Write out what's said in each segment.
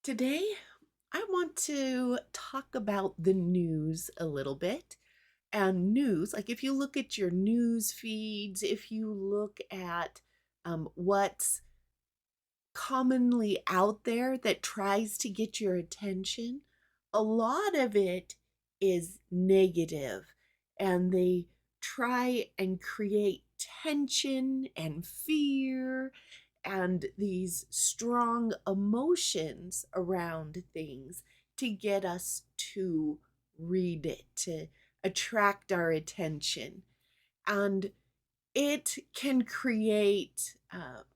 Today, I want to talk about the news a little bit. And news, like if you look at your news feeds, if you look at what's commonly out there that tries to get your attention, a lot of it is negative, and they try and create tension and fear and these strong emotions around things to get us to read it, to attract our attention. And it can create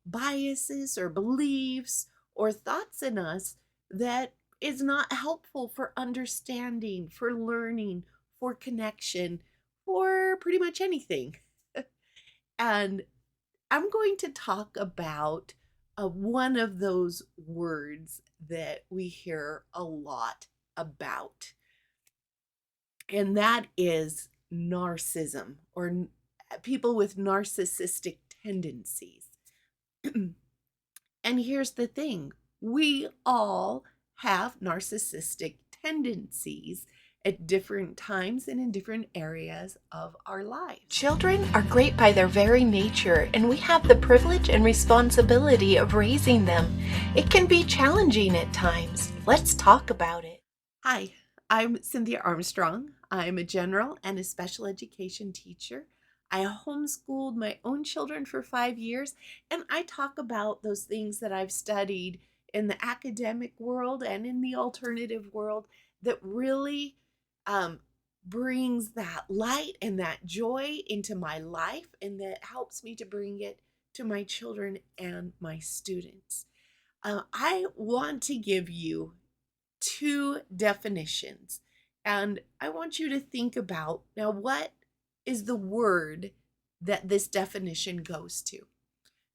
biases or beliefs or thoughts in us that is not helpful for understanding, for learning, for connection, for pretty much anything. And I'm going to talk about one of those words that we hear a lot about, and that is narcissism or people with narcissistic tendencies. And here's the thing, we all have narcissistic tendencies at different times and in different areas of our lives. Children are great by their very nature, and we have the privilege and responsibility of raising them. It can be challenging at times. Let's talk about it. Hi, I'm Cynthia Armstrong. I'm a general and a special education teacher. I homeschooled my own children for 5 years, and I talk about those things that I've studied in the academic world and in the alternative world that really um, brings that light and that joy into my life, and that helps me to bring it to my children and my students. I want to give you two definitions. And I want you to think about now, what is the word that this definition goes to?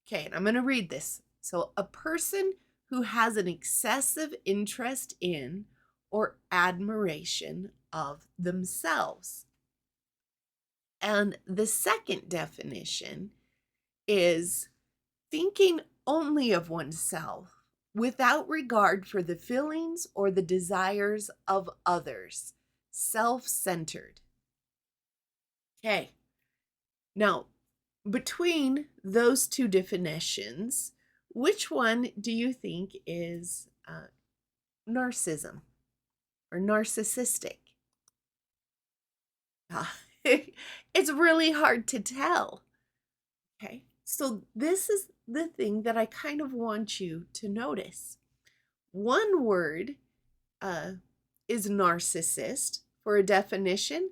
Okay, and I'm going to read this. So, a person who has an excessive interest in or admiration of themselves. And the second definition is thinking only of oneself without regard for the feelings or the desires of others, self-centered. Okay, now between those two definitions, which one do you think is narcissism or narcissistic? It's really hard to tell. Okay, so this is the thing that I kind of want you to notice. One word uh, is narcissist for a definition,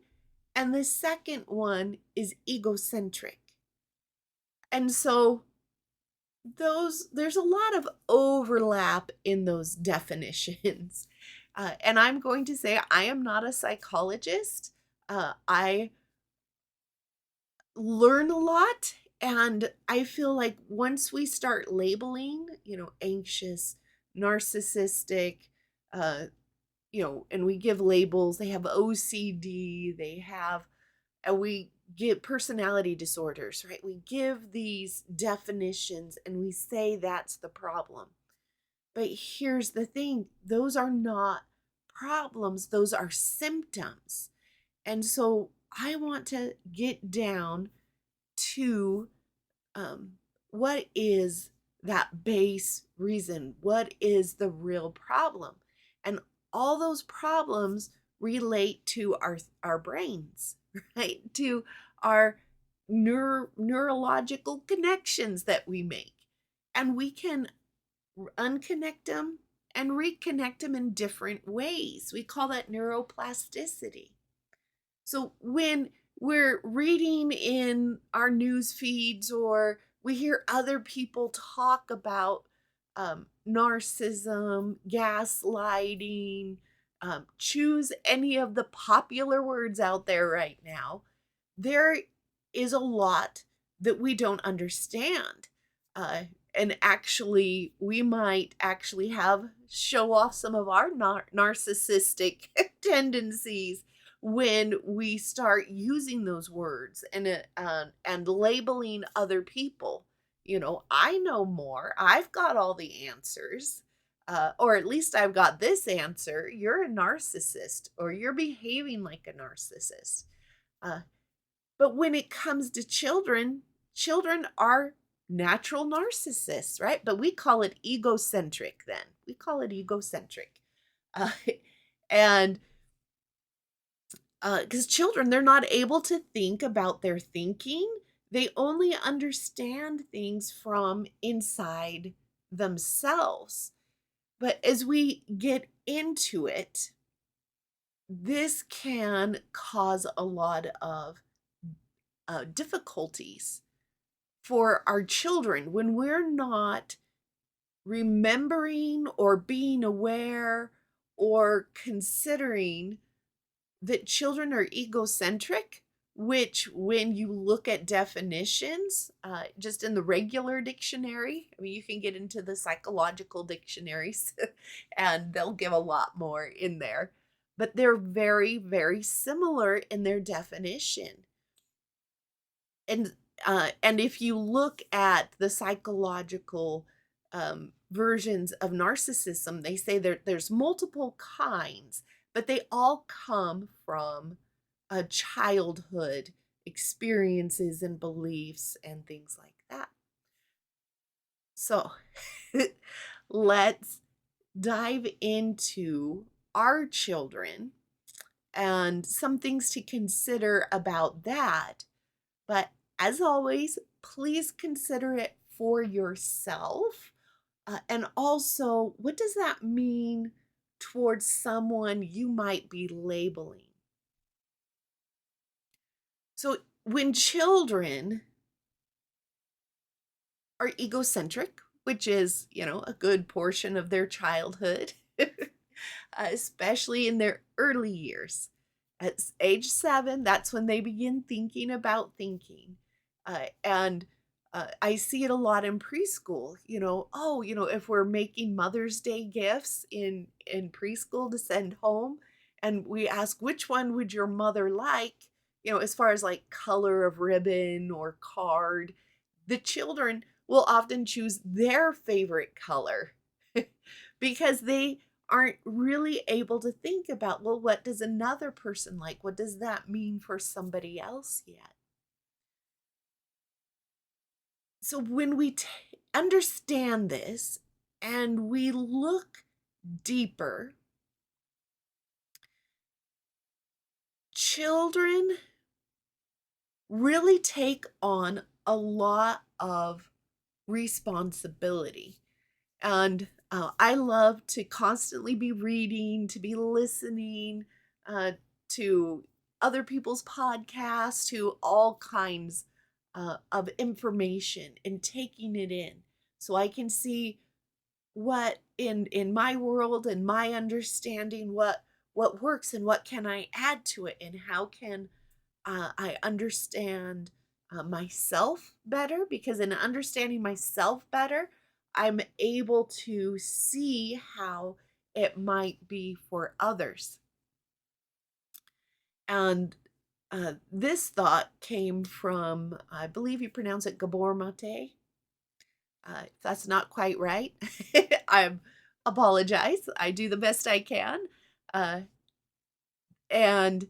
and the second one is egocentric. And so there's a lot of overlap in those definitions. And I'm going to say I am not a psychologist. I learn a lot, and I feel like once we start labeling, anxious, narcissistic, uh, and we give labels, they have OCD, they have, and we give personality disorders, right? We give these definitions and we say that's the problem. But here's the thing, those are not problems, those are symptoms. And so I want to get down to what is that base reason? What is the real problem? And all those problems relate to our brains, right? To our neurological connections that we make. And we can unconnect them and reconnect them in different ways. We call that neuroplasticity. So when we're reading in our news feeds or we hear other people talk about narcissism, gaslighting, choose any of the popular words out there right now, there is a lot that we don't understand. And actually, we might actually have show off some of our narcissistic tendencies when we start using those words and labeling other people. I know more. I've got all the answers. or at least I've got this answer. You're a narcissist, or you're behaving like a narcissist. Uh, but when it comes to children, children are natural narcissists, right? But we call it egocentric then. We call it egocentric. Uh, and because children, they're not able to think about their thinking. They only understand things from inside themselves. But as we get into it, this can cause a lot of difficulties for our children when we're not remembering or being aware or considering that children are egocentric, which, when you look at definitions, just in the regular dictionary, I mean, you can get into the psychological dictionaries and they'll give a lot more in there, but they're very, very similar in their definition. And if you look at the psychological versions of narcissism, they say there's multiple kinds, but they all come from childhood experiences and beliefs and things like that. So let's dive into our children and some things to consider about that. But as always, please consider it for yourself. And also, what does that mean towards someone you might be labeling? So, when children are egocentric, which is, a good portion of their childhood, especially in their early years, at age 7, that's when they begin thinking about thinking. And I see it a lot in preschool. If we're making Mother's Day gifts in preschool to send home, and we ask which one would your mother like, as far as like color of ribbon or card, the children will often choose their favorite color because they aren't really able to think about, well, what does another person like? What does that mean for somebody else yet? So when we understand this and we look deeper, children really take on a lot of responsibility. And I love to constantly be reading, to be listening to other people's podcasts, to all kinds of information and taking it in, so I can see what in my world and my understanding what works and what can I add to it, and how can I understand myself better, because in understanding myself better, I'm able to see how it might be for others. And this thought came from, I believe you pronounce it Gabor Mate. If that's not quite right, I apologize. I do the best I can. Uh, and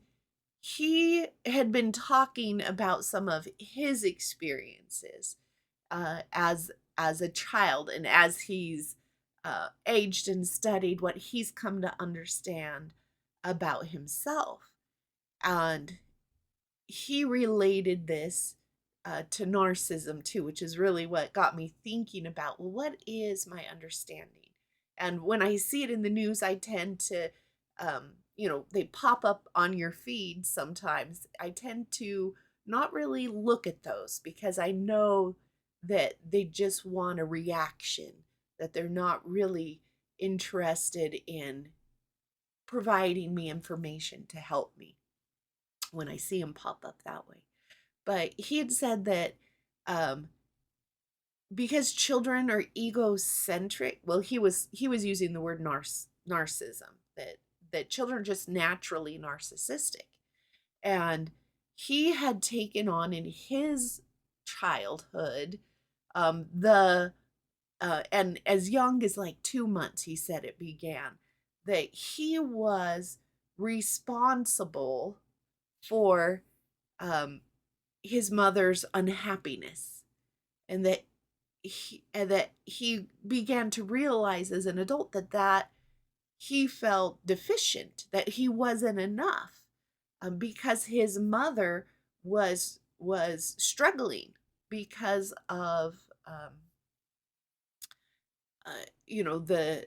he had been talking about some of his experiences as a child, and as he's aged and studied, what he's come to understand about himself. And he related this to narcissism too, which is really what got me thinking about, well, what is my understanding? And when I see it in the news, I tend to, they pop up on your feed sometimes. I tend to not really look at those because I know that they just want a reaction, that they're not really interested in providing me information to help me when I see them pop up that way. But he had said that um, because children are egocentric, well, he was using the word narcissism, that children are just naturally narcissistic, and he had taken on in his childhood the and as young as like 2 months, he said it began, that he was responsible for um, his mother's unhappiness, and that he began to realize as an adult that he felt deficient, that he wasn't enough, because his mother was struggling because of the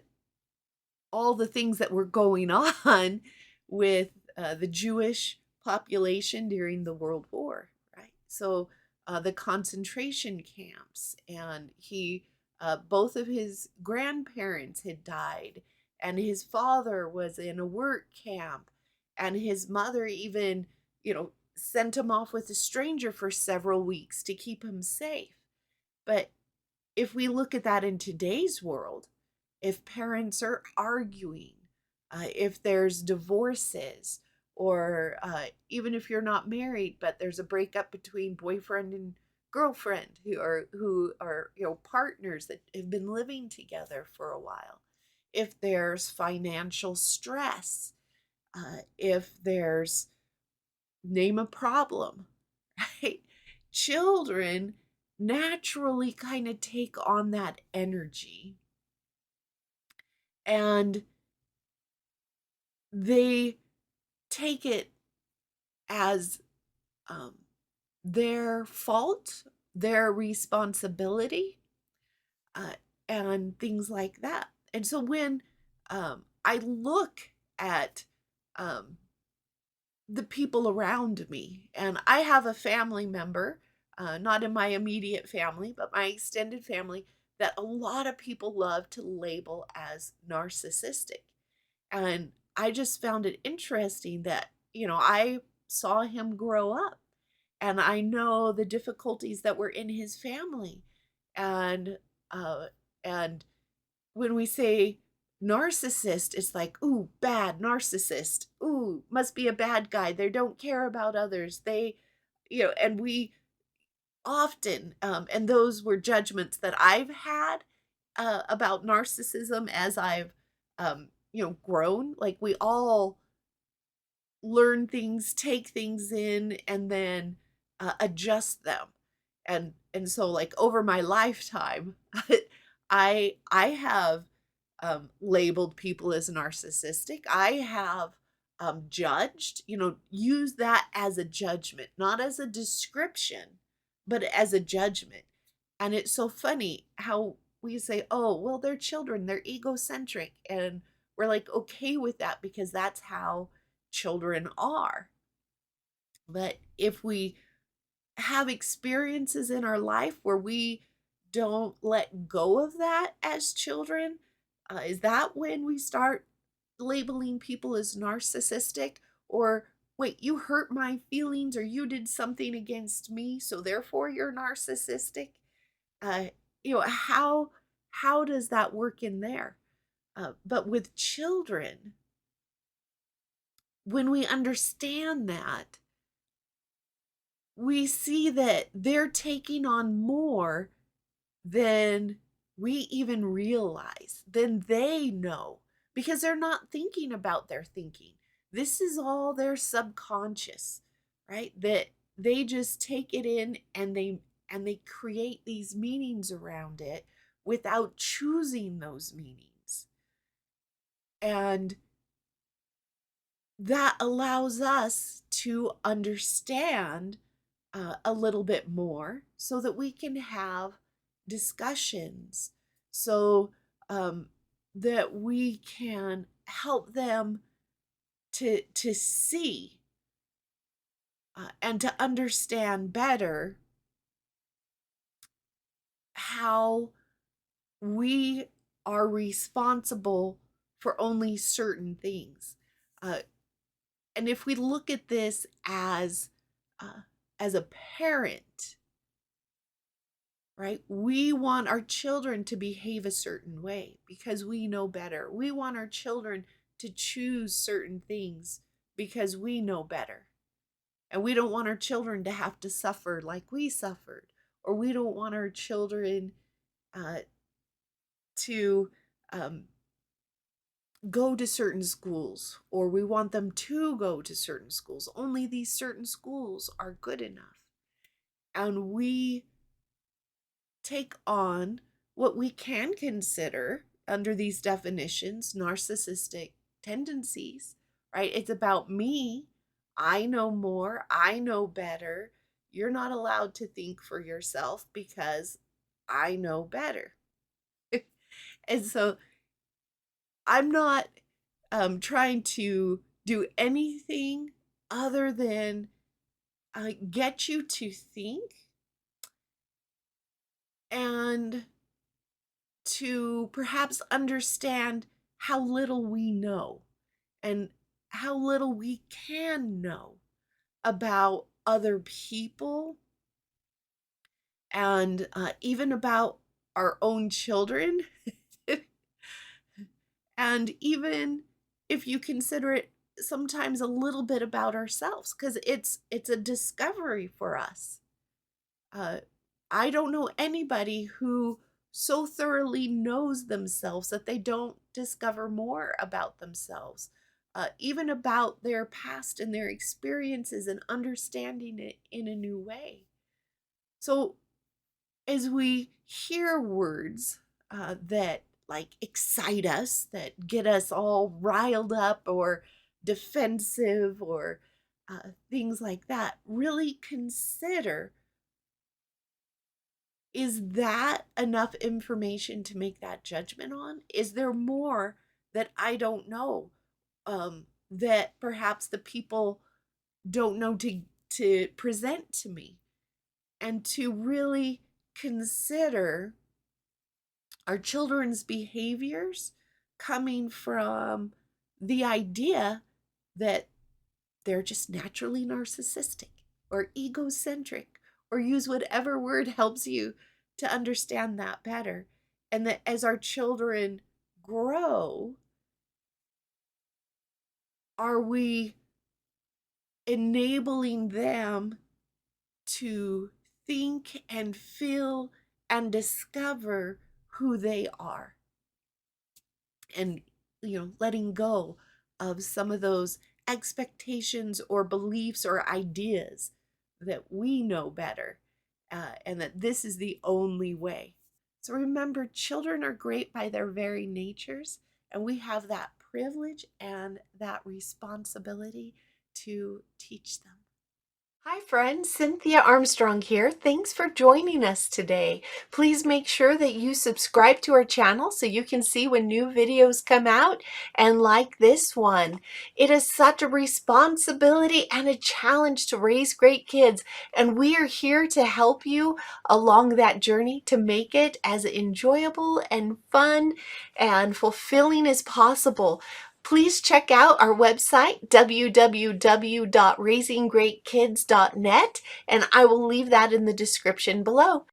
all the things that were going on with the Jewish population during the World War, right? So the concentration camps, and both of his grandparents had died, and his father was in a work camp, and his mother even, sent him off with a stranger for several weeks to keep him safe. But if we look at that in today's world, if parents are arguing, if there's divorces, or even if you're not married, but there's a breakup between boyfriend and girlfriend who are partners that have been living together for a while, if there's financial stress, if there's, name a problem, right? Children naturally kind of take on that energy, and they take it as um, their fault, their responsibility, uh, and things like that. And so when I look at um, the people around me, and I have a family member, not in my immediate family, but my extended family, that a lot of people love to label as narcissistic. And I just found it interesting that, I saw him grow up, and I know the difficulties that were in his family. And uh and when we say narcissist, it's like, ooh, bad narcissist. Ooh, must be a bad guy. They don't care about others. And we often, and those were judgments that I've had about narcissism as I've, grown. Like, we all learn things, take things in, and then adjust them. And so, like, over my lifetime, I have labeled people as narcissistic. I have judged, use that as a judgment, not as a description, but as a judgment. And it's so funny how we say, oh, well, they're children, they're egocentric. And we're like, okay with that because that's how children are. But if we have experiences in our life where we don't let go of that as children, is that when we start labeling people as narcissistic? Or, wait, you hurt my feelings, or you did something against me, so therefore you're narcissistic? Uh, how does that work in there? But with children, when we understand that, we see that they're taking on more than we even realize, than they know, because they're not thinking about their thinking. This is all their subconscious, right? That they just take it in, and they create these meanings around it without choosing those meanings. And that allows us to understand a little bit more so that we can have discussions, so that we can help them to see and to understand better how we are responsible for only certain things. Uh, and if we look at this uh, as a parent, right? We want our children to behave a certain way because we know better. We want our children to choose certain things because we know better. And we don't want our children to have to suffer like we suffered. Or we don't want our children to um, go to certain schools, or we want them to go to certain schools. Only these certain schools are good enough. And we take on what we can consider under these definitions narcissistic tendencies, right? It's about me. I know more. I know better. You're not allowed to think for yourself because I know better. And so I'm not trying to do anything other than get you to think and to perhaps understand how little we know and how little we can know about other people and even about our own children. And even if you consider it sometimes a little bit about ourselves, because it's a discovery for us. uh, I don't know anybody who so thoroughly knows themselves that they don't discover more about themselves, even about their past and their experiences, and understanding it in a new way. So as we hear words that like excite us, that get us all riled up or defensive or things like that, really consider, is that enough information to make that judgment on? Is there more that I don't know, that perhaps the people don't know to present to me? And to really consider our children's behaviors coming from the idea that they're just naturally narcissistic or egocentric, or use whatever word helps you to understand that better. And that as our children grow, are we enabling them to think and feel and discover who they are? And, letting go of some of those expectations or beliefs or ideas that we know better, and that this is the only way. So remember, children are great by their very natures, and we have that privilege and that responsibility to teach them. Hi friends, Cynthia Armstrong here. Thanks for joining us today. Please make sure that you subscribe to our channel so you can see when new videos come out, and like this one. It is such a responsibility and a challenge to raise great kids, and we are here to help you along that journey to make it as enjoyable and fun and fulfilling as possible. Please check out our website, www.raisinggreatkids.net, and I will leave that in the description below.